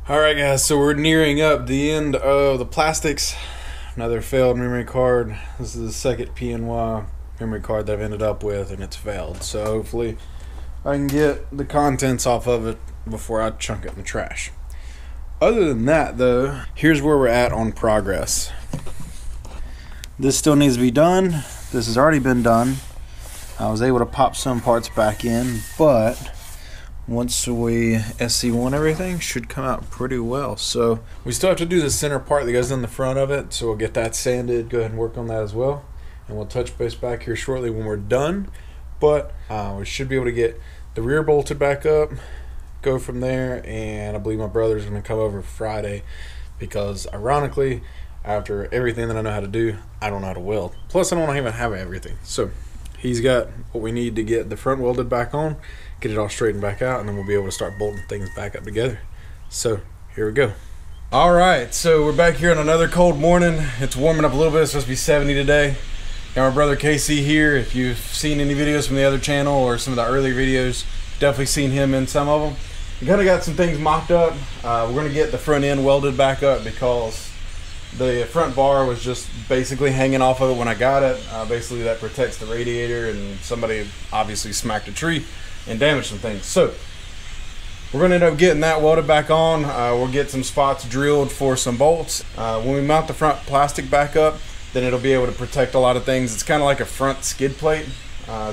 Alright guys, so we're nearing up the end of the plastics. Another failed memory card. This is the second PNY memory card that I've ended up with, and it's failed. So hopefully I can get the contents off of it before I chunk it in the trash. Other than that though, here's where we're at on progress. This still needs to be done. This has already been done. I was able to pop some parts back in, but once we SC1 everything, should come out pretty well. So we still have to do the center part that goes in the front of it, so we'll get that sanded, go ahead and work on that as well, and we'll touch base back here shortly when we're done. But we should be able to get the rear bolted back up, go from there, and I believe my brother's going to come over Friday because ironically, after everything that I know how to do, I don't know how to weld. Plus I don't even have everything. So he's got what we need to get the front welded back on, get it all straightened back out, and then we'll be able to start bolting things back up together. So here we go. All right, so we're back here on another cold morning. It's warming up a little bit. It's supposed to be 70 today. Got my brother Casey here. If you've seen any videos from the other channel or some of the earlier videos, definitely seen him in some of them. We kind of got some things mocked up. We're gonna get the front end welded back up because the front bar was just basically hanging off of it when I got it. Basically that protects the radiator, and somebody obviously smacked a tree and damaged some things. So we're gonna end up getting that welded back on. We'll get some spots drilled for some bolts. When we mount the front plastic back up, then it'll be able to protect a lot of things. It's kind of like a front skid plate,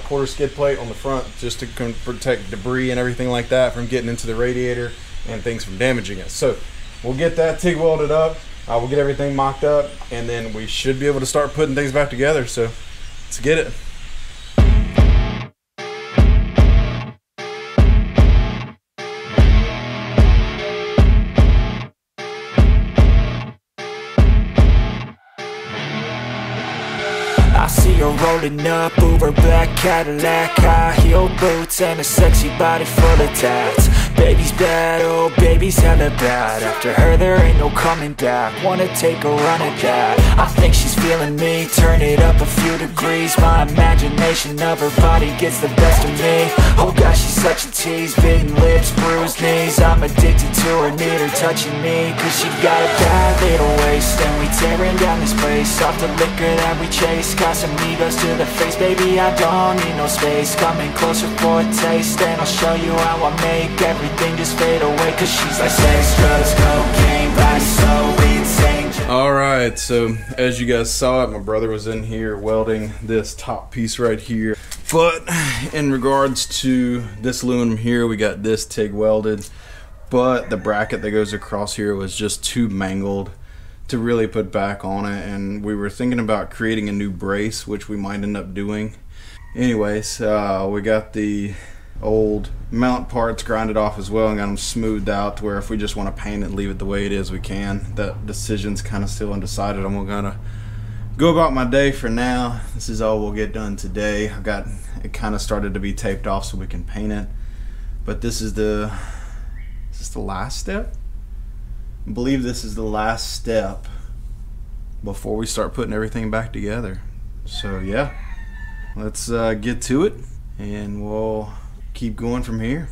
quarter skid plate on the front, just to protect debris and everything like that from getting into the radiator and things from damaging it. So we'll get that TIG welded up. We'll get everything mocked up, and then we should be able to start putting things back together. So let's get it. I see her rolling up, Uber black Cadillac, high heel boots and a sexy body full of tats. Baby's bad, oh baby's hella bad. After her there ain't no coming back. Wanna take a run at that. I think she's feeling me, turn it up a few degrees. My imagination of her body gets the best of me. Oh gosh, she's such a tease, bitten lips, bruised knees. I'm addicted to her, need her touching me, cause she got a bad little waist. And we tearing down this place off the liquor that we chase. Casamigos to the face, baby, I don't need no space. Coming closer for a taste, and I'll show you how I make everything just fade away. Cause she's like sex, drugs, cocaine, body so insane. Alright, so as you guys saw it, my brother was in here welding this top piece right here. But in regards to this aluminum here, we got this TIG welded, but the bracket that goes across here was just too mangled to really put back on it, and we were thinking about creating a new brace, which we might end up doing. Anyways, we got the old mount parts grinded off as well and got them smoothed out to where if we just want to paint it, leave it the way it is, we can. That decision's kind of still undecided. I'm gonna go about my day for now. This is all we'll get done today. I got it kind of started to be taped off so we can paint it, but this is the last step. I believe this is the last step before we start putting everything back together. So yeah, let's get to it, and we'll keep going from here.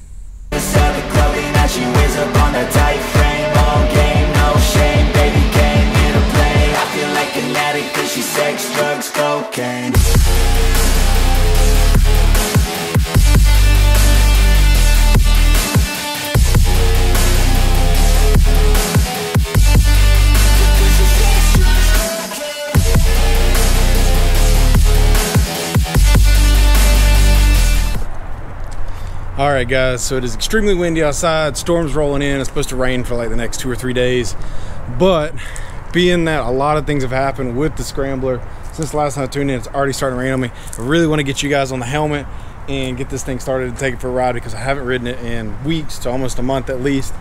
The clothing that she wears up on a tight frame, all game, no shame, baby came here to play. I feel like an addict cause she's sex, drugs, cocaine. Alright guys, so it is extremely windy outside, storm's rolling in, it's supposed to rain for like the next 2 or 3 days, but being that a lot of things have happened with the Scrambler since the last time I tuned in, it's already starting to rain on me. I really want to get you guys on the helmet and get this thing started and take it for a ride because I haven't ridden it in weeks to almost a month at least,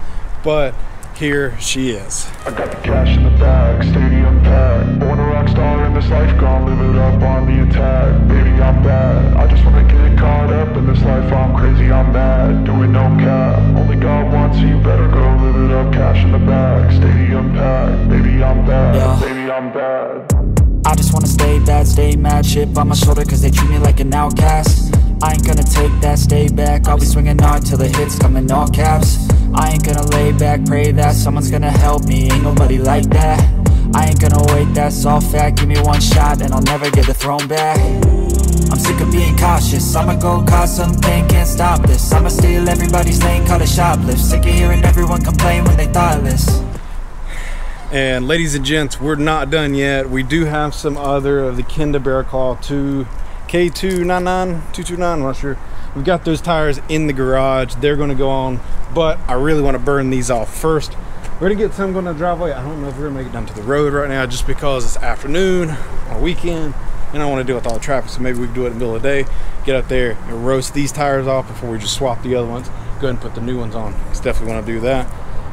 but here she is. I got the cash in the bag, stadium packed. Born a rock star in this life, gonna live it up on the attack. Baby, I'm bad, I just wanna get caught up in this life. I'm crazy, I'm mad, doing no cap. Only God wants you, better go live it up. Cash in the bag, stadium packed. Baby, I'm bad, yeah. Baby, I'm bad. I just wanna stay bad, stay mad, chip on my shoulder cause they treat me like an outcast. I ain't gonna take that, stay back. I'll be swinging hard till the hits come in all caps. I ain't gonna lay back, pray that someone's gonna help me. Ain't nobody like that. I ain't gonna wait, that's all fact. Give me one shot and I'll never get the throne back. I'm sick of being cautious. I'ma go cause something, can't stop this. I'ma steal everybody's lane, call it shoplift. Sick of hearing everyone complain when they thoughtless. And ladies and gents, we're not done yet. We do have some other of the Kenda Bear Claw 2 K299, I'm not sure. We've got those tires in the garage. They're gonna go on, but I really wanna burn these off first. We're gonna get some going to the driveway. I don't know if we're gonna make it down to the road right now just because it's afternoon on a weekend and I want to deal with all the traffic, so maybe we can do it in the middle of the day, get out there and roast these tires off before we just swap the other ones, go ahead and put the new ones on. It's definitely want to do that.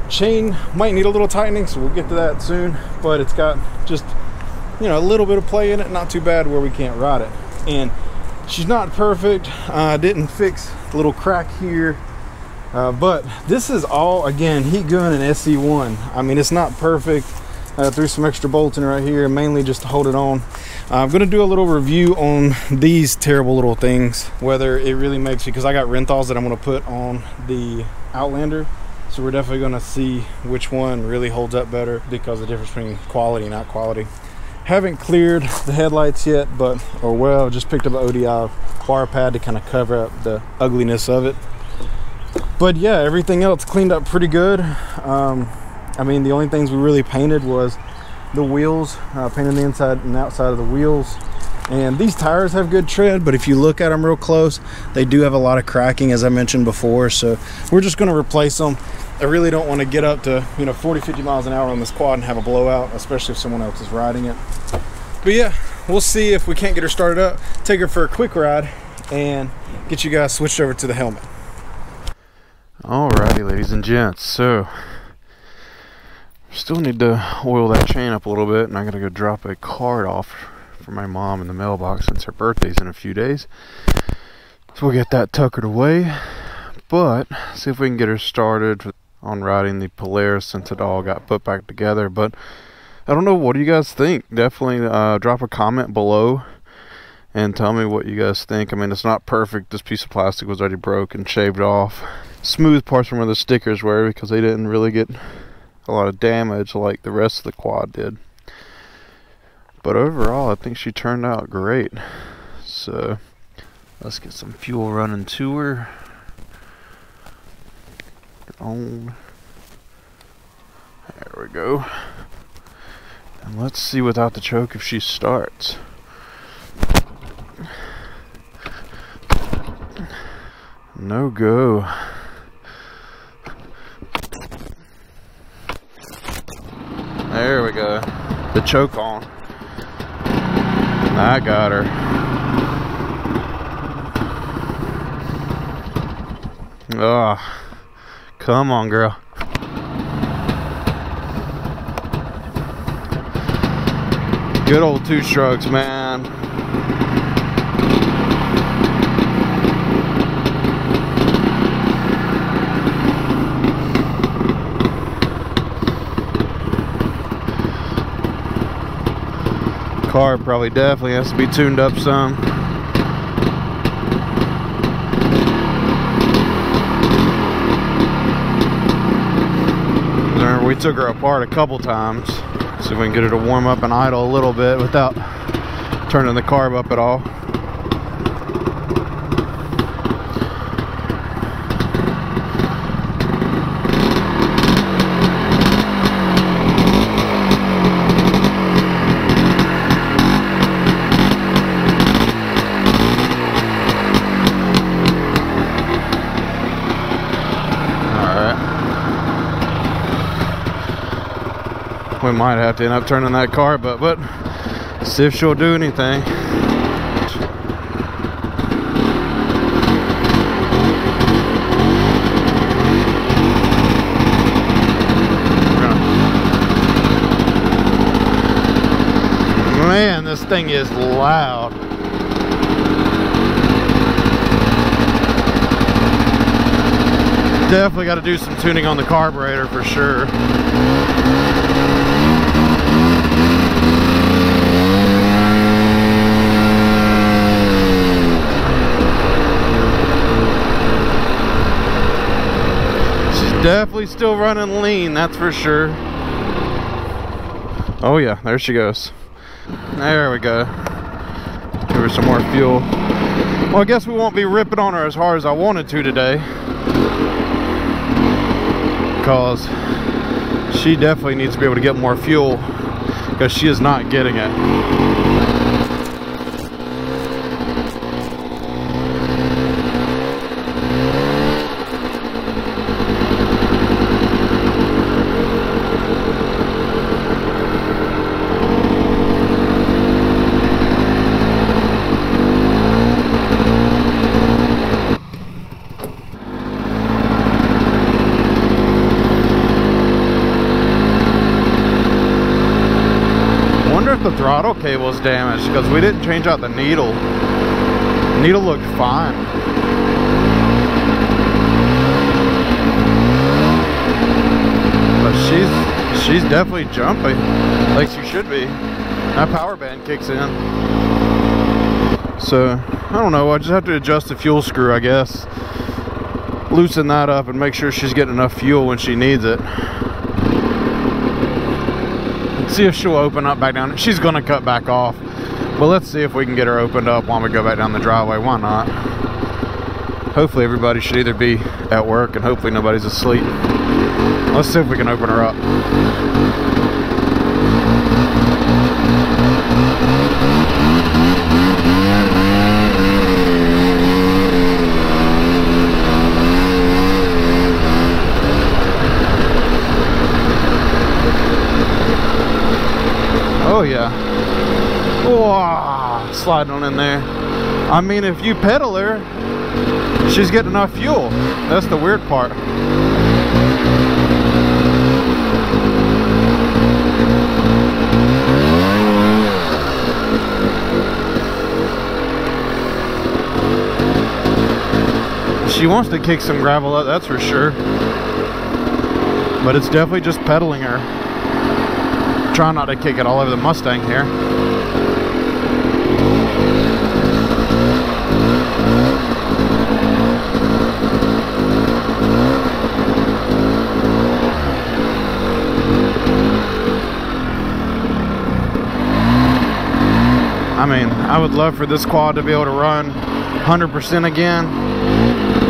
Chain might need a little tightening, so we'll get to that soon, but it's got just, you know, a little bit of play in it, not too bad where we can't ride it. And she's not perfect. I didn't fix a little crack here, but this is all, again, heat gun and SC1. I mean, it's not perfect. Threw some extra bolts in right here, mainly just to hold it on. I'm gonna do a little review on these terrible little things, whether it really makes, because I got Renthals that I'm gonna put on the Outlander. So we're definitely gonna see which one really holds up better, because the difference between quality and not quality. Haven't cleared the headlights yet, but, or well, just picked up an ODI bar pad to kind of cover up the ugliness of it. But yeah, everything else cleaned up pretty good. I mean, the only things we really painted was the wheels, painted the inside and outside of the wheels. And these tires have good tread, but if you look at them real close, they do have a lot of cracking, as I mentioned before. So we're just gonna replace them. I really don't want to get up to, you know, 40, 50 miles an hour on this quad and have a blowout, especially if someone else is riding it. But yeah, we'll see if we can't get her started up, take her for a quick ride, and get you guys switched over to the helmet. Alrighty, ladies and gents, so still need to oil that chain up a little bit, and I gotta go drop a card off for my mom in the mailbox since her birthday's in a few days. So we'll get that tuckered away, but see if we can get her started on riding the Polaris since it all got put back together. But I don't know, what do you guys think? Definitely drop a comment below and tell me what you guys think. I mean, it's not perfect. This piece of plastic was already broken, shaved off. Smooth parts from where the stickers were, because they didn't really get a lot of damage like the rest of the quad did. But overall, I think she turned out great. So let's get some fuel running to her. Get on. There we go. And let's see without the choke if she starts. No go. There we go. The choke on. I got her. Oh, come on, girl. Good old two strokes, man. Carb probably definitely has to be tuned up some. Remember, we took her apart a couple times, see if we can get her to warm up and idle a little bit without turning the carb up at all. We might have to end up turning that carb up, but see if she'll do anything. Man, this thing is loud. Definitely got to do some tuning on the carburetor for sure. Definitely still running lean, that's for sure. Oh yeah, there she goes. There we go. Give her some more fuel. Well, I guess we won't be ripping on her as hard as I wanted to today, because she definitely needs to be able to get more fuel, because she is not getting it. The throttle cable is damaged because we didn't change out the needle. The needle looked fine. But she's definitely jumping like she should be. That power band kicks in. So I don't know, I just have to adjust the fuel screw, I guess. Loosen that up and make sure she's getting enough fuel when she needs it. See if she'll open up back down. She's gonna cut back off, but let's see if we can get her opened up while we go back down the driveway. Why not? Hopefully everybody should either be at work and hopefully nobody's asleep. Let's see if we can open her up. Oh yeah. Whoa, sliding on in there. I mean, if you pedal her, she's getting enough fuel. That's the weird part. She wants to kick some gravel up, that's for sure. But it's definitely just pedaling her. Try not to kick it all over the Mustang here. I mean, I would love for this quad to be able to run 100% again,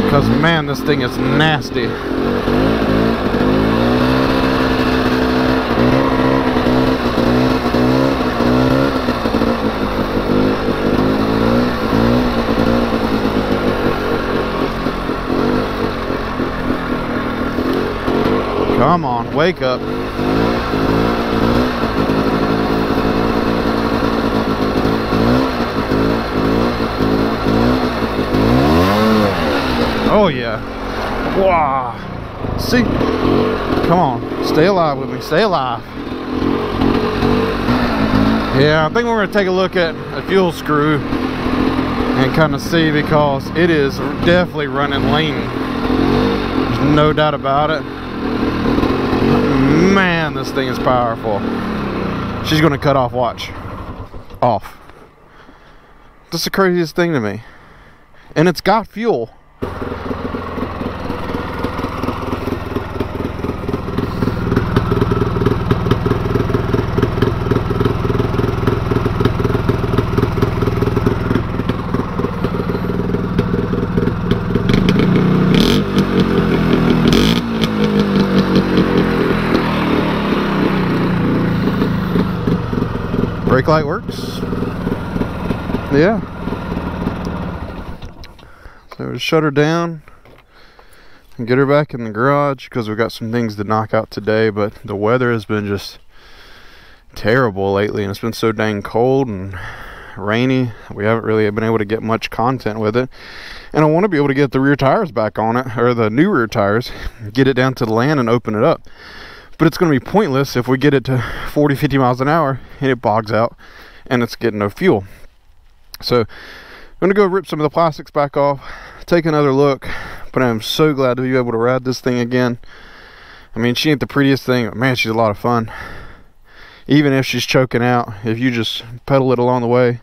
because man, this thing is nasty. Come on, wake up. Oh yeah. Wow. See? Come on, stay alive with me, stay alive. Yeah, I think we're gonna take a look at a fuel screw and kind of see, because it is definitely running lean. There's no doubt about it. Man, this thing is powerful. She's gonna cut off, watch. Off. That's the craziest thing to me. And it's got fuel. Brake light works. Yeah. So we'll shut her down and get her back in the garage, because we've got some things to knock out today, but the weather has been just terrible lately, and it's been so dang cold and rainy. We haven't really been able to get much content with it, and I want to be able to get the rear tires back on it, or the new rear tires, get it down to the land and open it up. But it's going to be pointless if we get it to 40-50 miles an hour and it bogs out and it's getting no fuel. So I'm going to go rip some of the plastics back off, take another look, but I'm so glad to be able to ride this thing again. I mean, she ain't the prettiest thing, but man, she's a lot of fun. Even if she's choking out, if you just pedal it along the way.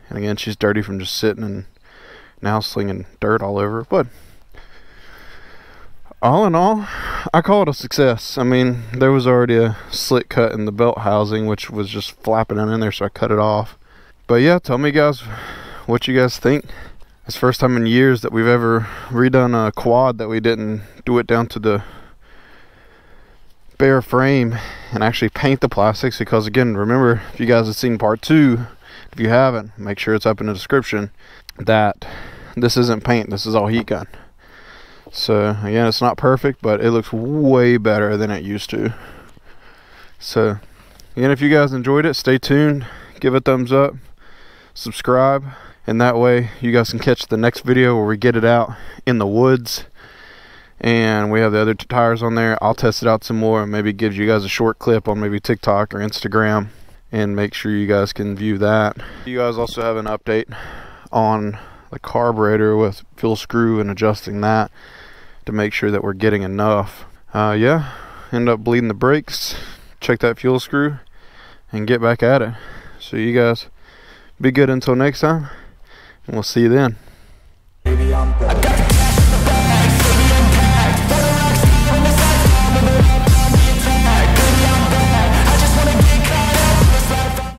And again, she's dirty from just sitting and now slinging dirt all over. But all in all, I call it a success. I mean, there was already a slit cut in the belt housing, which was just flapping in there, so I cut it off. But yeah, tell me guys what you guys think. It's the first time in years that we've ever redone a quad that we didn't do it down to the bare frame and actually paint the plastics, because again, remember, if you guys have seen part 2, if you haven't, make sure it's up in the description, that this isn't paint, this is all heat gun. So again, it's not perfect, but it looks way better than it used to. So again, if you guys enjoyed it, stay tuned, give it a thumbs up, subscribe, and that way you guys can catch the next video where we get it out in the woods and we have the other tires on there. I'll test it out some more and maybe gives you guys a short clip on maybe TikTok or Instagram, and make sure you guys can view that. You guys also have an update on the carburetor with fuel screw and adjusting that to make sure that we're getting enough. Yeah, end up bleeding the brakes, check that fuel screw, and get back at it. So you guys be good until next time, and we'll see you then. Baby, I'm back.